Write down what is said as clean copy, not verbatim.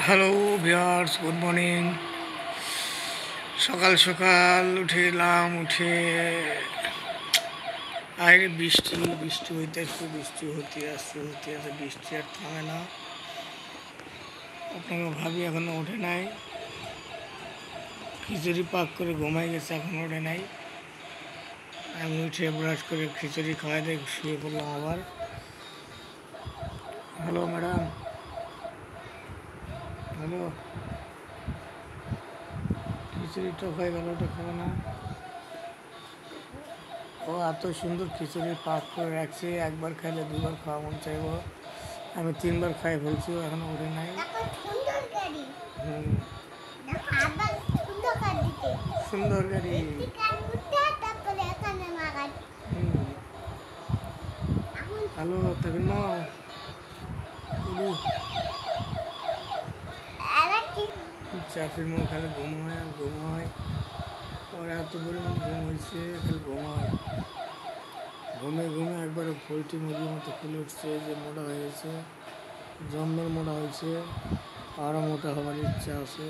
Hello viewers, good morning. সকাল সকাল উঠে এলাম, উঠে আরে বৃষ্টি বৃষ্টি হইতেছে, বৃষ্টি হতে আসছে, বৃষ্টি আর থামে না। আপনাকে ভাবি এখনো ওঠে নাই, খিচুড়ি পাক করে ঘুমাই গেছে, এখনো ওঠে নাই। আমি উঠে ব্রাশ করে খিচুড়ি খাওয়াই দিয়ে শুয়ে পড়লাম আবার। Hello madam, hello. খিচুড়ি টক হয়ে গেল, ওটা খাবে না? ও এত সুন্দর খিচুড়ি পাক করে রাখছে, একবার খাইলে দুবার খাওয়া মন চাইব। আমি 3বার খাই ফেলছি, এখনো ওঠে নাই। সুন্দর গাড়ি। হ্যালো তাবিন মা, চাকরির মো খালি ঘুমায় আর ঘুমায়। ওর এত পরিমাণ ঘুম হয়েছে, খালি ঘুমায়। ঘুমে ঘুমে একবারে পোলট্রি মুরগির মতো ফুলে উঠছে, যে মোটা হয়ে গেছে, জন্মের মোটা হয়েছে। আরও মোটা হওয়ার ইচ্ছা আছে।